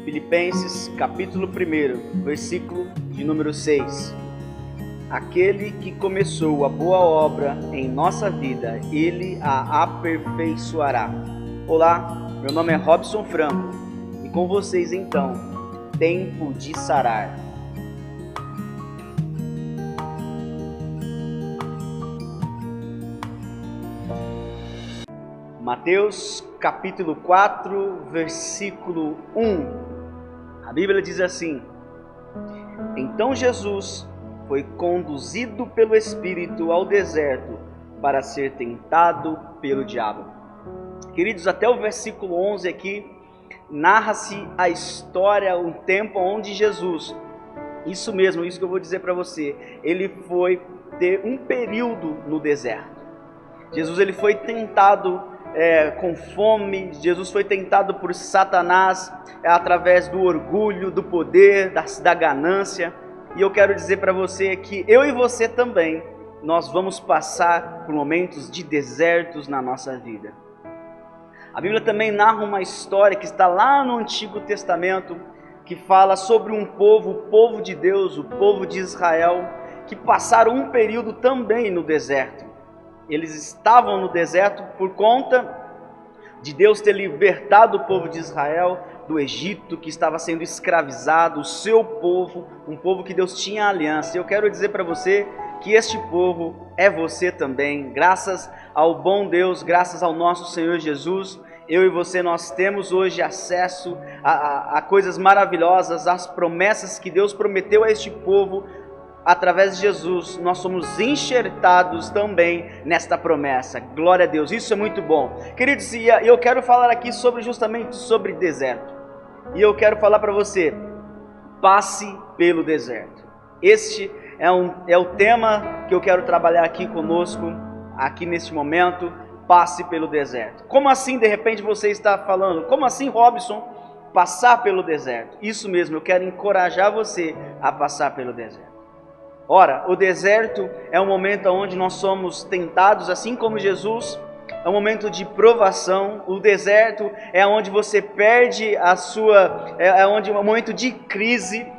Filipenses capítulo 1, versículo de número 6. Aquele que começou a boa obra em nossa vida, Ele a aperfeiçoará. Olá, meu nome é Robson Franco e com vocês então, Tempo de Sarar. Mateus capítulo 4, versículo 1. A Bíblia diz assim: Então Jesus foi conduzido pelo Espírito ao deserto para ser tentado pelo diabo. Queridos, até o versículo 11 aqui, narra-se a história, um tempo onde Jesus, isso mesmo, isso que eu vou dizer para você, ele foi ter um período no deserto. Jesus ele foi tentado com fome, Jesus foi tentado por Satanás através do orgulho, do poder, da ganância. E eu quero dizer para você que eu e você também, nós vamos passar por momentos de desertos na nossa vida. A Bíblia também narra uma história que está lá no Antigo Testamento, que fala sobre um povo, o povo de Deus, o povo de Israel, que passaram um período também no deserto. Eles estavam no deserto por conta de Deus ter libertado o povo de Israel do Egito, que estava sendo escravizado, o seu povo, um povo que Deus tinha aliança. Eu quero dizer para você que este povo é você também, graças ao bom Deus, graças ao nosso Senhor Jesus. Eu e você, nós temos hoje acesso a coisas maravilhosas, às promessas que Deus prometeu a este povo. Através de Jesus, nós somos enxertados também nesta promessa. Glória a Deus, isso é muito bom. Queridos, eu quero falar aqui justamente sobre deserto. E eu quero falar para você, passe pelo deserto. Este é o tema que eu quero trabalhar aqui conosco, aqui neste momento, passe pelo deserto. Como assim, de repente, você está falando? Como assim, Robson, passar pelo deserto? Isso mesmo, eu quero encorajar você a passar pelo deserto. Ora, o deserto é um momento onde nós somos tentados, assim como Jesus, é um momento de provação. O deserto é onde você perde é um momento de crise,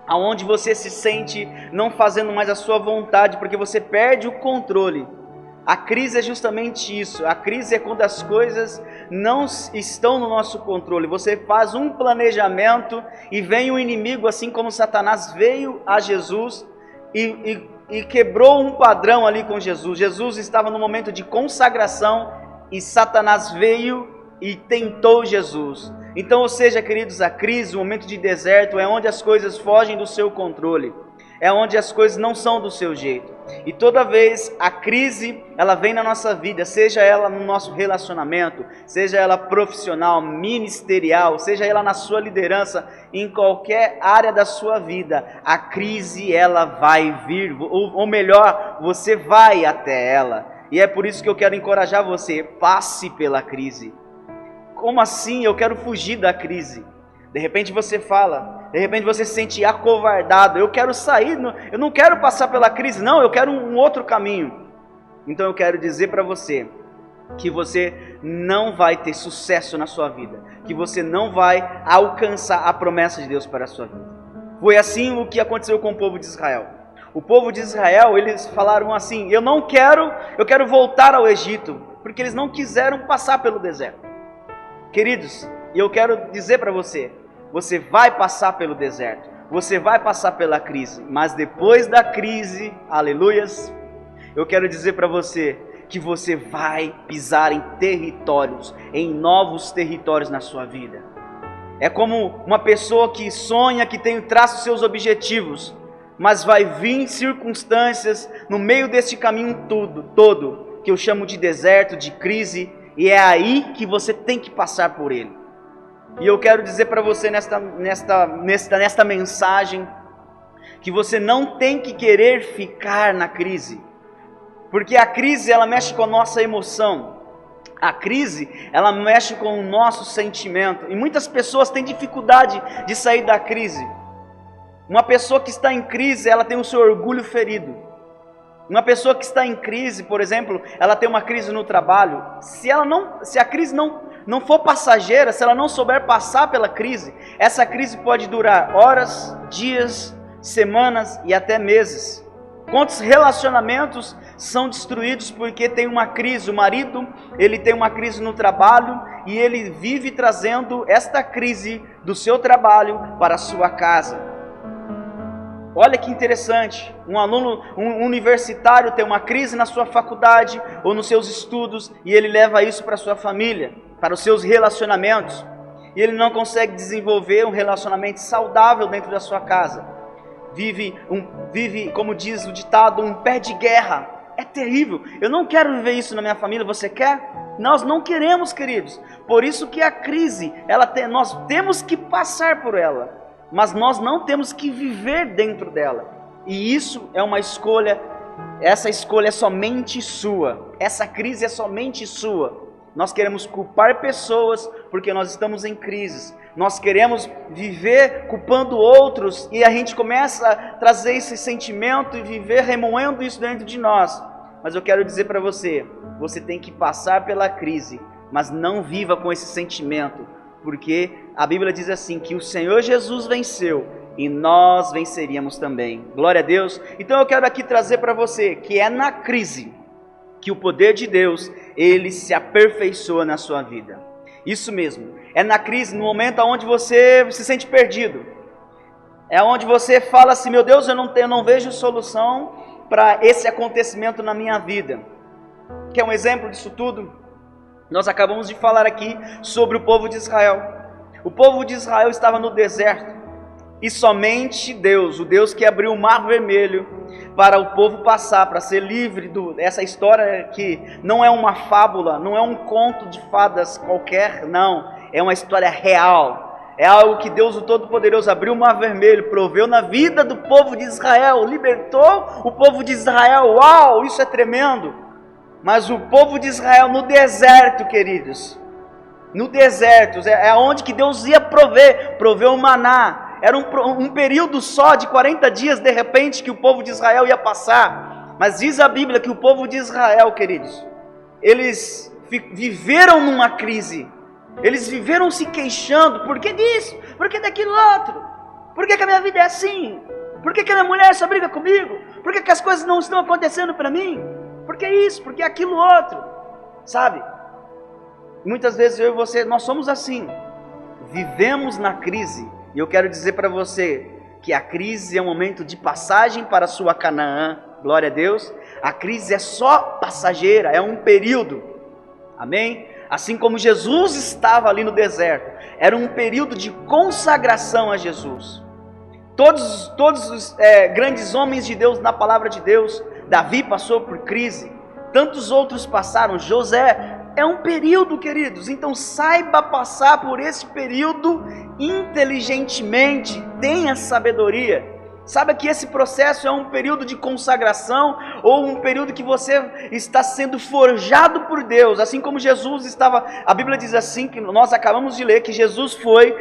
onde você se sente não fazendo mais a sua vontade, porque você perde o controle. A crise é justamente isso, a crise é quando as coisas não estão no nosso controle. Você faz um planejamento e vem o inimigo, assim como Satanás veio a Jesus, e quebrou um padrão ali com Jesus. Jesus estava no momento de consagração e Satanás veio e tentou Jesus. Então, ou seja, queridos, a crise, o momento de deserto é onde as coisas fogem do seu controle, é onde as coisas não são do seu jeito. E toda vez a crise, ela vem na nossa vida, seja ela no nosso relacionamento, seja ela profissional, ministerial, seja ela na sua liderança, em qualquer área da sua vida, a crise ela vai vir, ou melhor, você vai até ela. E é por isso que eu quero encorajar você, passe pela crise. Como assim? Eu quero fugir da crise. De repente você fala, de repente você se sente acovardado, eu quero sair, eu não quero passar pela crise, não, eu quero um outro caminho. Então eu quero dizer para você, que você não vai ter sucesso na sua vida, que você não vai alcançar a promessa de Deus para a sua vida. Foi assim o que aconteceu com o povo de Israel. O povo de Israel, eles falaram assim, eu quero voltar ao Egito, porque eles não quiseram passar pelo deserto. Queridos, e eu quero dizer para você, você vai passar pelo deserto, você vai passar pela crise, mas depois da crise, aleluias, eu quero dizer para você que você vai pisar em territórios, em novos territórios na sua vida. É como uma pessoa que sonha, que traça os seus objetivos, mas vai vir circunstâncias no meio deste caminho todo, que eu chamo de deserto, de crise, e é aí que você tem que passar por ele. E eu quero dizer para você nesta mensagem, que você não tem que querer ficar na crise, porque a crise ela mexe com a nossa emoção, a crise ela mexe com o nosso sentimento, e muitas pessoas têm dificuldade de sair da crise. Uma pessoa que está em crise, ela tem o seu orgulho ferido. Uma pessoa que está em crise, por exemplo, ela tem uma crise no trabalho, se a crise não não for passageira, se ela não souber passar pela crise, essa crise pode durar horas, dias, semanas e até meses. Quantos relacionamentos são destruídos porque tem uma crise? O marido, ele tem uma crise no trabalho e ele vive trazendo esta crise do seu trabalho para a sua casa. Olha que interessante, um aluno, um universitário tem uma crise na sua faculdade ou nos seus estudos e ele leva isso para a sua família, para os seus relacionamentos, e ele não consegue desenvolver um relacionamento saudável dentro da sua casa. Vive, como diz o ditado, um pé de guerra. É terrível. Eu não quero viver isso na minha família. Você quer? Nós não queremos, queridos. Por isso que a crise, nós temos que passar por ela, mas nós não temos que viver dentro dela. E isso é uma escolha. Essa escolha é somente sua. Essa crise é somente sua. Nós queremos culpar pessoas porque nós estamos em crises. Nós queremos viver culpando outros e a gente começa a trazer esse sentimento e viver remoendo isso dentro de nós. Mas eu quero dizer para você, você tem que passar pela crise, mas não viva com esse sentimento, porque a Bíblia diz assim, que o Senhor Jesus venceu e nós venceríamos também. Glória a Deus. Então eu quero aqui trazer para você que é na crise que o poder de Deus, ele se aperfeiçoa na sua vida. Isso mesmo, é na crise, no momento onde você se sente perdido. É onde você fala assim, meu Deus, eu não vejo solução para esse acontecimento na minha vida. Quer um exemplo disso tudo? Nós acabamos de falar aqui sobre o povo de Israel. O povo de Israel estava no deserto. E somente Deus, o Deus que abriu o mar vermelho para o povo passar, para ser livre essa história que não é uma fábula, não é um conto de fadas qualquer, não. É uma história real. É algo que Deus o Todo-Poderoso abriu o mar vermelho, proveu na vida do povo de Israel, libertou o povo de Israel. Uau, isso é tremendo. Mas o povo de Israel no deserto, queridos, no deserto, é onde que Deus ia prover o maná. Era um período só de 40 dias, de repente, que o povo de Israel ia passar. Mas diz a Bíblia que o povo de Israel, queridos, eles viveram numa crise. Eles viveram se queixando. Por que disso? Por que daquilo outro? Por que a minha vida é assim? Por que a minha mulher só briga comigo? Por que as coisas não estão acontecendo para mim? Por que isso? Por que aquilo outro? Sabe? Muitas vezes eu e você, nós somos assim. Vivemos na crise. E eu quero dizer para você que a crise é um momento de passagem para a sua Canaã. Glória a Deus. A crise é só passageira, é um período. Amém? Assim como Jesus estava ali no deserto, era um período de consagração a Jesus. Todos os grandes homens de Deus na palavra de Deus, Davi passou por crise, tantos outros passaram, José. É um período, queridos, então saiba passar por esse período inteligentemente, tenha sabedoria. Saiba que esse processo é um período de consagração, ou um período que você está sendo forjado por Deus, assim como Jesus estava. A Bíblia diz assim, que nós acabamos de ler, que Jesus foi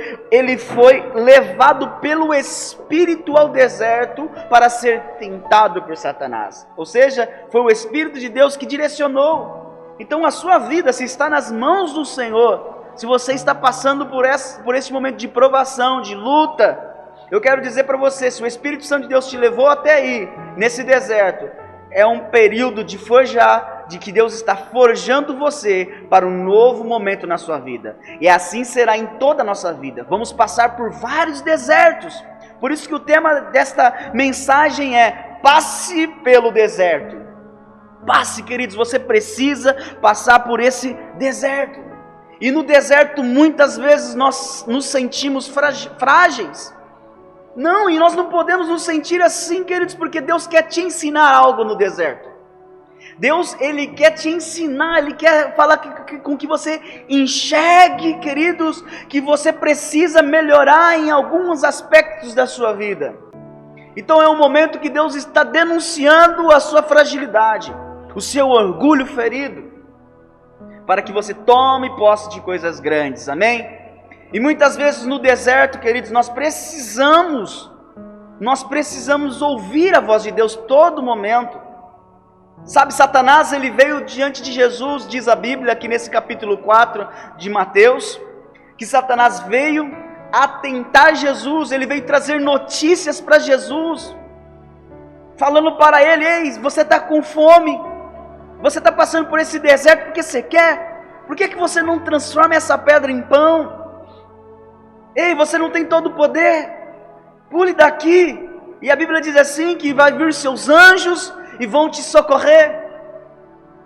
levado pelo Espírito ao deserto para ser tentado por Satanás. Ou seja, foi o Espírito de Deus que direcionou. Então a sua vida, se está nas mãos do Senhor, se você está passando por esse momento de provação, de luta, eu quero dizer para você, se o Espírito Santo de Deus te levou até aí, nesse deserto, é um período de forjar, de que Deus está forjando você para um novo momento na sua vida. E assim será em toda a nossa vida. Vamos passar por vários desertos. Por isso que o tema desta mensagem é: passe pelo deserto. Passe, queridos, você precisa passar por esse deserto. E no deserto muitas vezes nós nos sentimos frágeis. Não, e nós não podemos nos sentir assim, queridos, porque Deus quer te ensinar algo no deserto. Deus, Ele quer te ensinar, Ele quer falar com que você enxergue, queridos, que você precisa melhorar em alguns aspectos da sua vida. Então é um momento que Deus está denunciando a sua fragilidade, o seu orgulho ferido, para que você tome posse de coisas grandes, amém? E muitas vezes no deserto, queridos, nós precisamos ouvir a voz de Deus todo momento. Sabe, Satanás, ele veio diante de Jesus, diz a Bíblia, aqui nesse capítulo 4 de Mateus, que Satanás veio a tentar Jesus, ele veio trazer notícias para Jesus, falando para ele: ei, você está com fome, você está passando por esse deserto porque você quer, por que você não transforma essa pedra em pão? Ei, você não tem todo o poder, pule daqui. E a Bíblia diz assim, que vai vir seus anjos e vão te socorrer.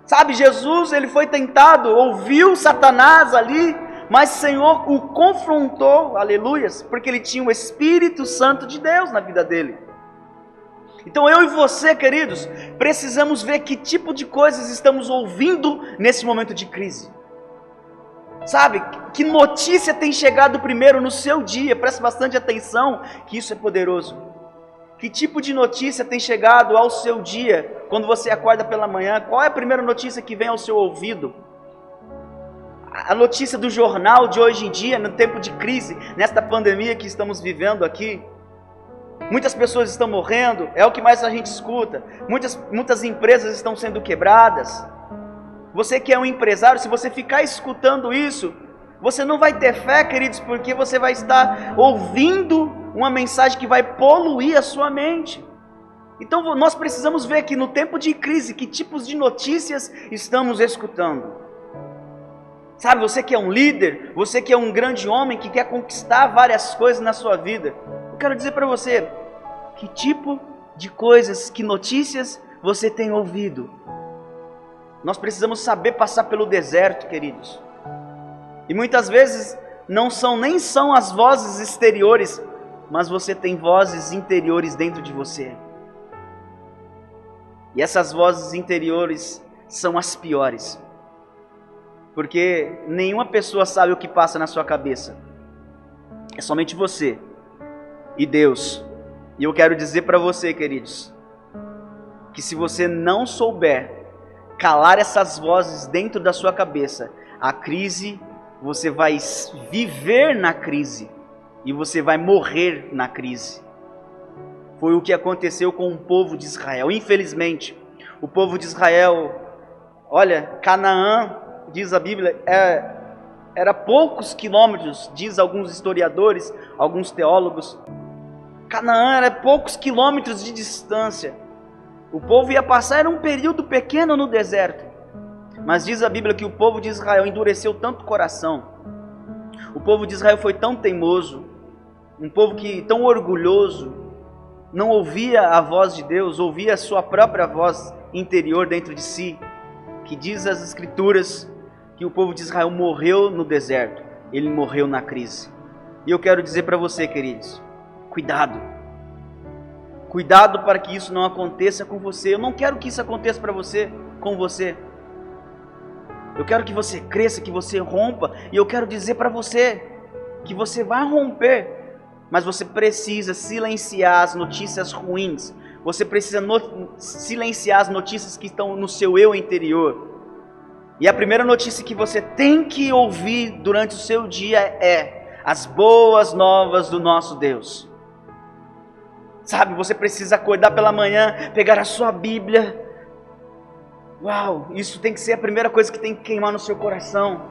Sabe, Jesus, ele foi tentado, ouviu Satanás ali, mas o Senhor o confrontou, aleluias, porque ele tinha o Espírito Santo de Deus na vida dele. Então eu e você, queridos, precisamos ver que tipo de coisas estamos ouvindo nesse momento de crise. Sabe, que notícia tem chegado primeiro no seu dia? Preste bastante atenção, que isso é poderoso. Que tipo de notícia tem chegado ao seu dia, quando você acorda pela manhã? Qual é a primeira notícia que vem ao seu ouvido? A notícia do jornal de hoje em dia, no tempo de crise, nesta pandemia que estamos vivendo aqui. Muitas pessoas estão morrendo, é o que mais a gente escuta. Muitas empresas estão sendo quebradas. Você que é um empresário, se você ficar escutando isso, você não vai ter fé, queridos, porque você vai estar ouvindo uma mensagem que vai poluir a sua mente. Então nós precisamos ver que no tempo de crise, que tipos de notícias estamos escutando. Sabe, você que é um líder, você que é um grande homem, que quer conquistar várias coisas na sua vida, eu quero dizer para você, que tipo de coisas, que notícias você tem ouvido? Nós precisamos saber passar pelo deserto, queridos. E muitas vezes nem são as vozes exteriores, mas você tem vozes interiores dentro de você. E essas vozes interiores são as piores. Porque nenhuma pessoa sabe o que passa na sua cabeça. É somente você e Deus. E eu quero dizer para você, queridos, que se você não souber calar essas vozes dentro da sua cabeça, a crise, você vai viver na crise e você vai morrer na crise. Foi o que aconteceu com o povo de Israel. Infelizmente, o povo de Israel, olha, Canaã, diz a Bíblia, era poucos quilômetros, diz alguns historiadores, alguns teólogos. Canaã era poucos quilômetros de distância. O povo ia passar, era um período pequeno no deserto. Mas diz a Bíblia que o povo de Israel endureceu tanto o coração. O povo de Israel foi tão teimoso, um povo tão orgulhoso, não ouvia a voz de Deus, ouvia a sua própria voz interior dentro de si, que diz as Escrituras que o povo de Israel morreu no deserto, ele morreu na crise. E eu quero dizer para você, queridos, cuidado. Cuidado para que isso não aconteça com você. Eu não quero que isso aconteça com você. Eu quero que você cresça, que você rompa. E eu quero dizer para você que você vai romper, mas você precisa silenciar as notícias ruins. Você precisa silenciar as notícias que estão no seu eu interior. E a primeira notícia que você tem que ouvir durante o seu dia é as boas novas do nosso Deus. Sabe, você precisa acordar pela manhã, pegar a sua Bíblia. Uau, isso tem que ser a primeira coisa que tem que queimar no seu coração.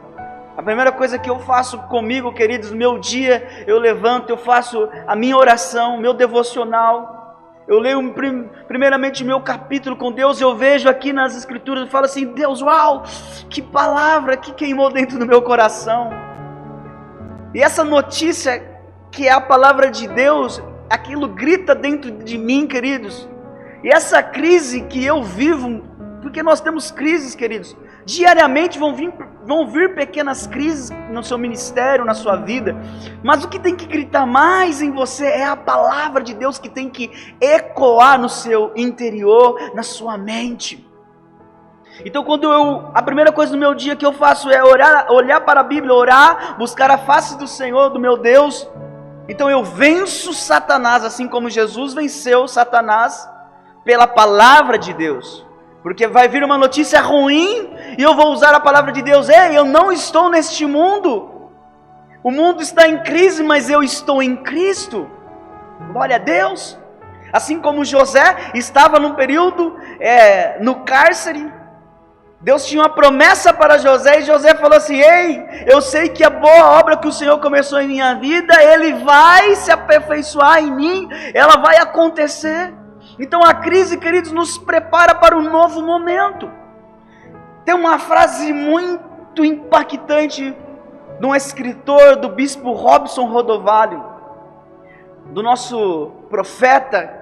A primeira coisa que eu faço comigo, queridos, no meu dia, eu levanto, eu faço a minha oração, meu devocional. Eu leio primeiramente o meu capítulo com Deus, eu vejo aqui nas Escrituras, eu falo assim: Deus, uau, que palavra que queimou dentro do meu coração. E essa notícia, que é a palavra de Deus, aquilo grita dentro de mim, queridos. E essa crise que eu vivo, porque nós temos crises, queridos, diariamente vão vir pequenas crises no seu ministério, na sua vida, mas o que tem que gritar mais em você é a palavra de Deus, que tem que ecoar no seu interior, na sua mente. Então a primeira coisa no meu dia que eu faço é olhar para a Bíblia, orar, buscar a face do Senhor, do meu Deus. Então eu venço Satanás, assim como Jesus venceu Satanás, pela palavra de Deus. Porque vai vir uma notícia ruim e eu vou usar a palavra de Deus. Ei, eu não estou neste mundo. O mundo está em crise, mas eu estou em Cristo. Glória a Deus. Assim como José estava num período no cárcere, Deus tinha uma promessa para José, e José falou assim: ei, eu sei que a boa obra que o Senhor começou em minha vida, Ele vai se aperfeiçoar em mim, ela vai acontecer. Então a crise, queridos, nos prepara para um novo momento. Tem uma frase muito impactante de um escritor, do bispo Robson Rodovalho, do nosso profeta.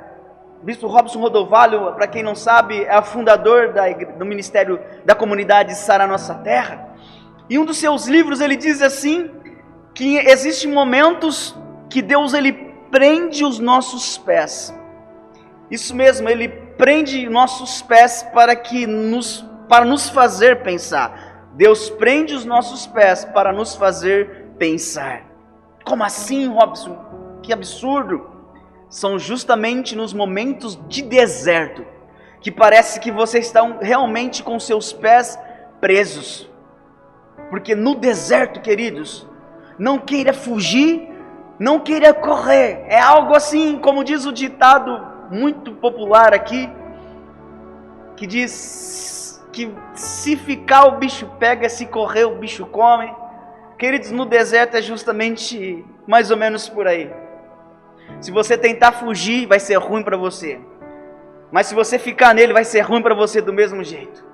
Bispo Robson Rodovalho, para quem não sabe, é o fundador do ministério da comunidade Sara Nossa Terra. E um dos seus livros ele diz assim, que existem momentos que Deus ele prende os nossos pés. Isso mesmo, Ele prende nossos pés para nos fazer pensar. Deus prende os nossos pés para nos fazer pensar. Como assim, Robson? Que absurdo! São justamente nos momentos de deserto que parece que você está realmente com seus pés presos. Porque no deserto, queridos, não queira fugir, não queira correr. É algo assim, como diz o ditado muito popular aqui, que diz que se ficar o bicho pega, se correr o bicho come. Queridos, no deserto é justamente mais ou menos por aí. Se você tentar fugir, vai ser ruim para você. Mas se você ficar nele, vai ser ruim para você do mesmo jeito.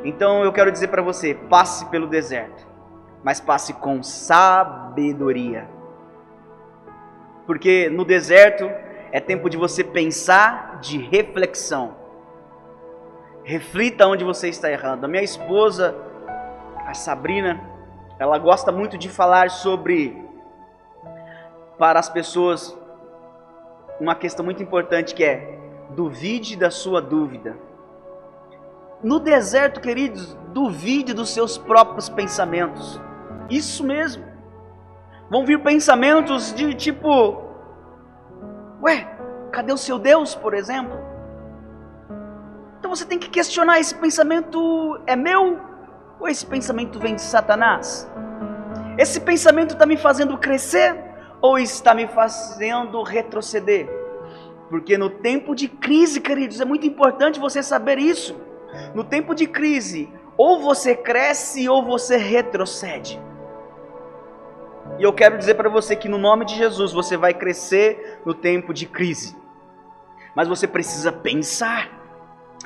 Então eu quero dizer para você, passe pelo deserto, mas passe com sabedoria. Porque no deserto é tempo de você pensar, de reflexão. Reflita onde você está errando. A minha esposa, a Sabrina, ela gosta muito de falar sobre, para as pessoas, uma questão muito importante que é: duvide da sua dúvida. No deserto, queridos, duvide dos seus próprios pensamentos. Isso mesmo. Vão vir pensamentos de tipo: ué, cadê o seu Deus, por exemplo? Então você tem que questionar: esse pensamento é meu? Ou esse pensamento vem de Satanás? Esse pensamento está me fazendo crescer? Ou está me fazendo retroceder? Porque no tempo de crise, queridos, é muito importante você saber isso. No tempo de crise, ou você cresce ou você retrocede. E eu quero dizer para você que no nome de Jesus você vai crescer no tempo de crise. Mas você precisa pensar.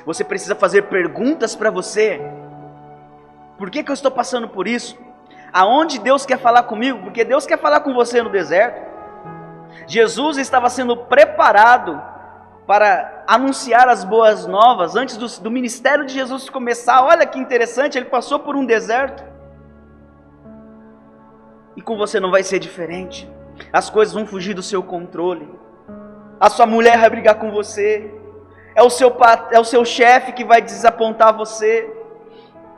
Você precisa fazer perguntas para você. Por que eu estou passando por isso? Aonde Deus quer falar comigo? Porque Deus quer falar com você no deserto. Jesus estava sendo preparado para anunciar as boas novas antes do ministério de Jesus começar. Olha que interessante, ele passou por um deserto. E com você não vai ser diferente. As coisas vão fugir do seu controle. A sua mulher vai brigar com você. É o seu chefe que vai desapontar você.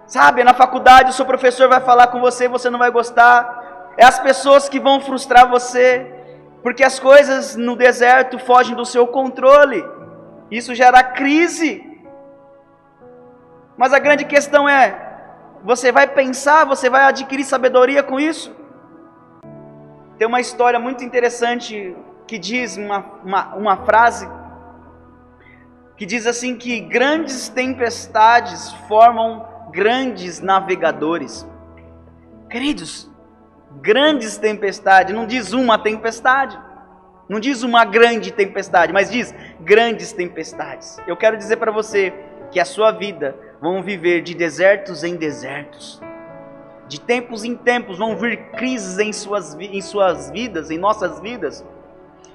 Sabe, na faculdade o seu professor vai falar com você e você não vai gostar. É as pessoas que vão frustrar você. Porque as coisas no deserto fogem do seu controle. Isso gera crise. Mas a grande questão é: você vai pensar, você vai adquirir sabedoria com isso? Tem uma história muito interessante que diz uma frase que diz assim, que grandes tempestades formam grandes navegadores. Queridos, grandes tempestades, não diz uma tempestade, não diz uma grande tempestade, mas diz grandes tempestades. Eu quero dizer para você que a sua vida vão viver de desertos em desertos. De tempos em tempos vão vir crises em suas vidas, em nossas vidas.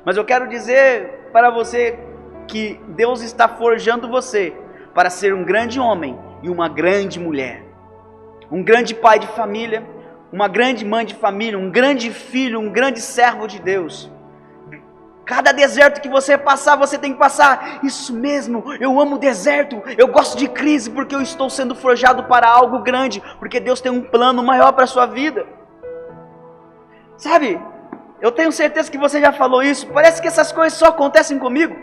Mas eu quero dizer para você que Deus está forjando você para ser um grande homem e uma grande mulher. Um grande pai de família, uma grande mãe de família, um grande filho, um grande servo de Deus. Cada deserto que você passar, você tem que passar. Isso mesmo, eu amo o deserto, eu gosto de crise, porque eu estou sendo forjado para algo grande, porque Deus tem um plano maior para a sua vida. Sabe, eu tenho certeza que você já falou isso. Parece que essas coisas só acontecem comigo.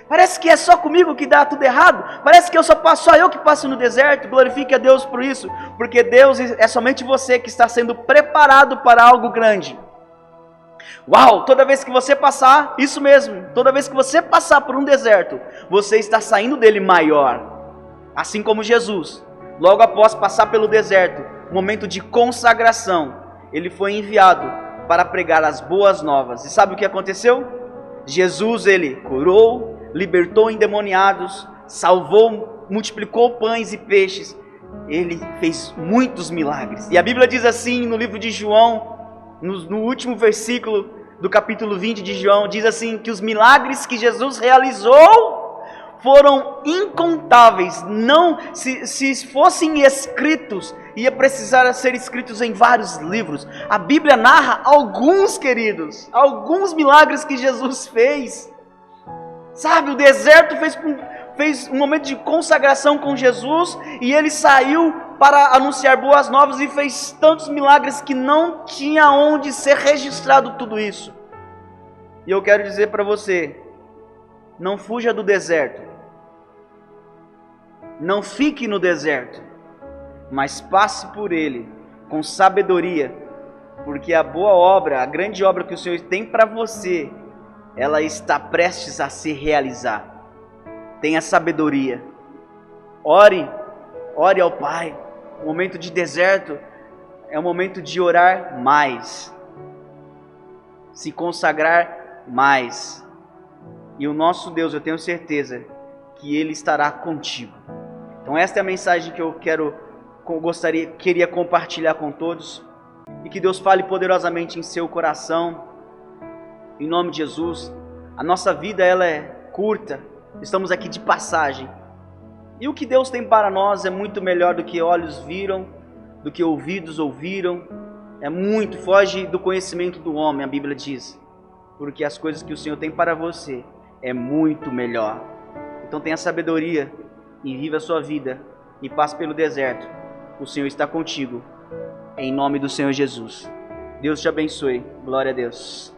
Parece que é só comigo que dá tudo errado. Parece que só eu que passo no deserto. Glorifique a Deus por isso, porque Deus é somente você que está sendo preparado para algo grande. Uau, toda vez que você passar, isso mesmo, toda vez que você passar por um deserto, você está saindo dele maior. Assim como Jesus, logo após passar pelo deserto, momento de consagração, ele foi enviado para pregar as boas novas. E sabe o que aconteceu? Jesus, ele curou, libertou endemoniados, salvou, multiplicou pães e peixes. Ele fez muitos milagres. E a Bíblia diz assim no livro de João, no último versículo do capítulo 20 de João, diz assim, que os milagres que Jesus realizou foram incontáveis. Não, se fossem escritos, ia precisar ser escritos em vários livros. A Bíblia narra alguns, queridos, alguns milagres que Jesus fez. Sabe, o deserto fez um momento de consagração com Jesus, e ele saiu para anunciar boas novas e fez tantos milagres que não tinha onde ser registrado tudo isso. E eu quero dizer para você, não fuja do deserto, não fique no deserto, mas passe por ele com sabedoria, porque a boa obra, a grande obra que o Senhor tem para você, ela está prestes a se realizar. Tenha sabedoria, ore ao Pai. O momento de deserto é o momento de orar mais, se consagrar mais, e o nosso Deus, eu tenho certeza que Ele estará contigo. Então esta é a mensagem que eu queria compartilhar com todos, e que Deus fale poderosamente em seu coração, em nome de Jesus. A nossa vida, ela é curta, estamos aqui de passagem, e o que Deus tem para nós é muito melhor do que olhos viram, do que ouvidos ouviram, foge do conhecimento do homem, a Bíblia diz, porque as coisas que o Senhor tem para você é muito melhor. Então tenha sabedoria e viva a sua vida, e passe pelo deserto. O Senhor está contigo, em nome do Senhor Jesus. Deus te abençoe, glória a Deus.